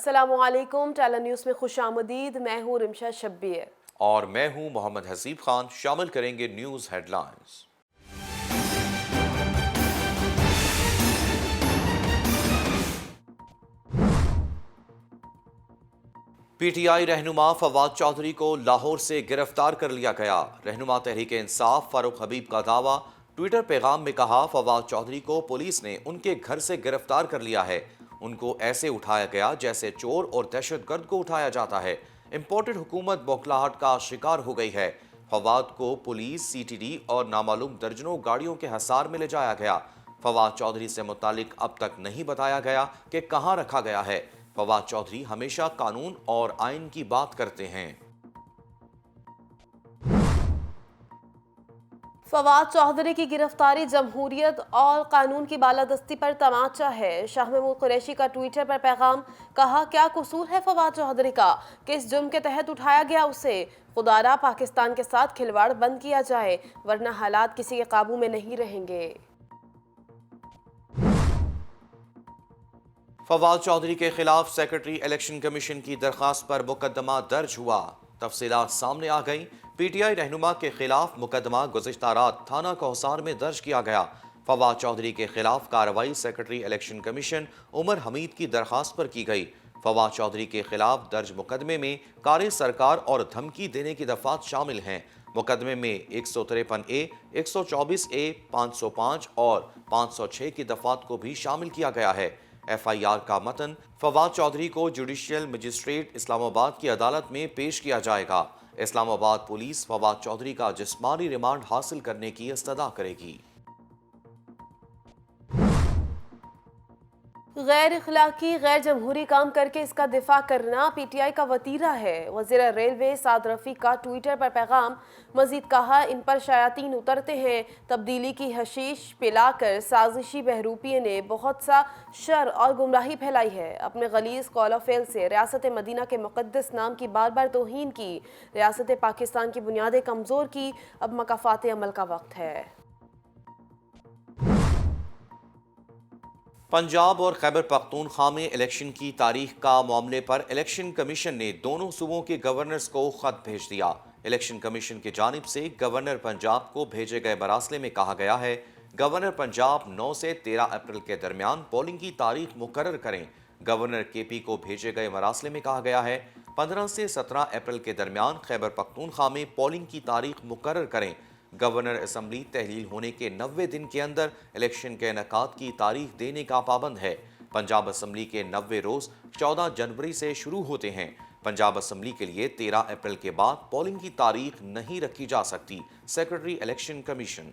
السلام علیکم، tailor news میں خوش آمدید۔ میں ہوں رمشا شبیر اور میں ہوں محمد حسیب خان۔ شامل کریں گے news headlines. P T I رہنما فواد چودھری کو لاہور سے گرفتار کر لیا گیا۔ رہنما تحریک انصاف فاروق حبیب کا دعویٰ۔ ٹویٹر پیغام میں کہا، فواد چودھری کو پولیس نے ان کے گھر سے گرفتار کر لیا ہے۔ ان کو ایسے اٹھایا گیا جیسے چور اور دہشت گرد کو اٹھایا جاتا ہے۔ امپورٹڈ حکومت بوکھلاہٹ کا شکار ہو گئی ہے۔ فواد کو پولیس، سی ٹی ڈی اور نامعلوم درجنوں گاڑیوں کے حصار میں لے جایا گیا۔ فواد چودھری سے متعلق اب تک نہیں بتایا گیا کہ کہاں رکھا گیا ہے۔ فواد چودھری ہمیشہ قانون اور آئین کی بات کرتے ہیں۔ فواد چودھری کی گرفتاری جمہوریت اور قانون کی بالادستی پر تماچا ہے۔ شاہ محمود قریشی کا ٹویٹر پر پیغام، کہا کیا قصور ہے فواد چودھری کا، کس جرم کے تحت اٹھایا گیا اسے؟ خدارا پاکستان کے ساتھ کھلواڑ بند کیا جائے ورنہ حالات کسی کے قابو میں نہیں رہیں گے۔ فواد چودھری کے خلاف سیکرٹری الیکشن کمیشن کی درخواست پر مقدمہ درج ہوا۔ تفصیلات سامنے آ گئیں۔ پی ٹی آئی رہنما کے خلاف مقدمہ گزشتہ رات تھانہ کوثر میں درج کیا گیا۔ فواد چودھری کے خلاف کارروائی سیکرٹری الیکشن کمیشن عمر حمید کی درخواست پر کی گئی۔ فواد چودھری کے خلاف درج مقدمے میں کار سرکار اور دھمکی دینے کی دفعات شامل ہیں۔ مقدمے میں 153A، 124A، 505 اور 506 کی دفعات کو بھی شامل کیا گیا ہے۔ ایف آئی آر کا متن، فواد چودھری کو جوڈیشل مجسٹریٹ اسلام آباد کی عدالت میں پیش کیا جائے گا۔ اسلام آباد پولیس فواد چودھری کا جسمانی ریمانڈ حاصل کرنے کی استدعا کرے گی۔ غیر اخلاقی، غیر جمہوری کام کر کے اس کا دفاع کرنا پی ٹی آئی کا وتیرہ ہے۔ وزیر ریلوے سعد رفیق کا ٹویٹر پر پیغام، مزید کہا ان پر شیاطین اترتے ہیں۔ تبدیلی کی حشیش پلا کر سازشی بہروپیے نے بہت سا شر اور گمراہی پھیلائی ہے۔ اپنے غلیظ قول و فعل سے ریاست مدینہ کے مقدس نام کی بار بار توہین کی، ریاست پاکستان کی بنیادیں کمزور کی۔ اب مکافات عمل کا وقت ہے۔ پنجاب اور خیبر پختونخوا میں الیکشن کی تاریخ کا معاملے پر الیکشن کمیشن نے دونوں صوبوں کے گورنرز کو خط بھیج دیا۔ الیکشن کمیشن کی جانب سے گورنر پنجاب کو بھیجے گئے مراسلے میں کہا گیا ہے، گورنر پنجاب 9 سے 13 اپریل کے درمیان پولنگ کی تاریخ مقرر کریں۔ گورنر کے پی کو بھیجے گئے مراسلے میں کہا گیا ہے، 15 سے 17 اپریل کے درمیان خیبر پختونخوا میں پولنگ کی تاریخ مقرر کریں۔ گورنر اسمبلی تحلیل ہونے کے 90 دن کے اندر الیکشن کے انعقاد کی تاریخ دینے کا پابند ہے۔ پنجاب اسمبلی کے 90 روز 14 جنوری سے شروع ہوتے ہیں۔ پنجاب اسمبلی کے لیے 13 اپریل کے بعد پولنگ کی تاریخ نہیں رکھی جا سکتی۔ Secretary election commission.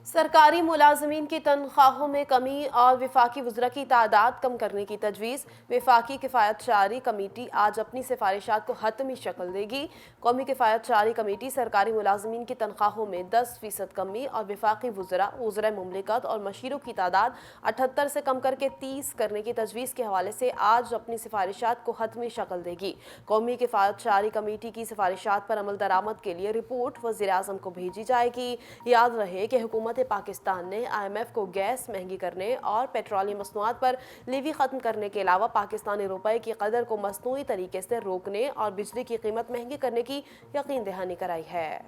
سرکاری ملازمین کی تنخواہوں میں کمی اور وفاقی وزراء کی تعداد کم کرنے کی تجویز۔ وفاقی کفایت شعاری کمیٹی آج اپنی سفارشات کو حتمی شکل دے گی۔ قومی کفایت شعاری کمیٹی سرکاری ملازمین کی تنخواہوں میں 10% کمی اور وفاقی وزراء مملکت اور مشیروں کی تعداد 78 سے کم کر کے 30 کرنے کی تجویز کے حوالے سے آج اپنی سفارشات کو حتمی شکل دے گی۔ قومی کفایت شعاری کمیٹی کی سفارشات پر عمل درآمد کے لیے رپورٹ وزیر اعظم کو بھیجی جائے گی۔ یاد رہے کہ حکومت پاکستان نے آئی ایم ایف کو گیس مہنگی کرنے اور پیٹرولیم مصنوعات پر لیوی ختم کرنے کے علاوہ پاکستانی روپے کی قدر کو مصنوعی طریقے سے روکنے اور بجلی کی قیمت مہنگی کرنے کی یقین دہانی کرائی ہے۔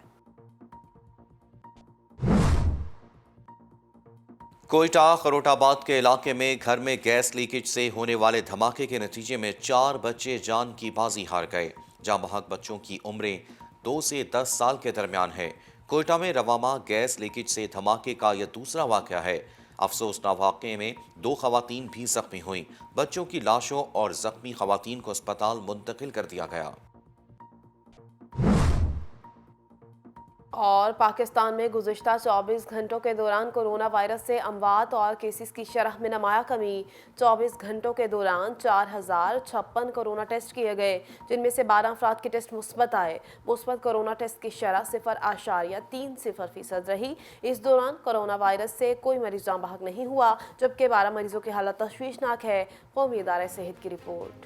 کوئٹہ خروٹ آباد کے علاقے میں گھر میں گیس لیکیج سے ہونے والے دھماکے کے نتیجے میں 4 بچے جان کی بازی ہار گئے۔ جاں بحق بچوں کی عمریں 2 سے 10 سال کے درمیان ہے۔ کوئٹہ میں رواں ماہ گیس لیکیج سے دھماکے کا یہ دوسرا واقعہ ہے۔ افسوسناک واقعے میں 2 خواتین بھی زخمی ہوئیں۔ بچوں کی لاشوں اور زخمی خواتین کو اسپتال منتقل کر دیا گیا۔ اور پاکستان میں گزشتہ 24 گھنٹوں کے دوران کورونا وائرس سے اموات اور کیسز کی شرح میں نمایاں کمی۔ 24 گھنٹوں کے دوران 4056 کورونا ٹیسٹ کیے گئے، جن میں سے 12 افراد کے ٹیسٹ مثبت آئے۔ مثبت کورونا ٹیسٹ کی شرح 0.30% رہی۔ اس دوران کورونا وائرس سے کوئی مریض جاں بحق نہیں ہوا، جبکہ 12 مریضوں کی حالت تشویشناک ہے۔ قومی ادارہ صحت کی رپورٹ۔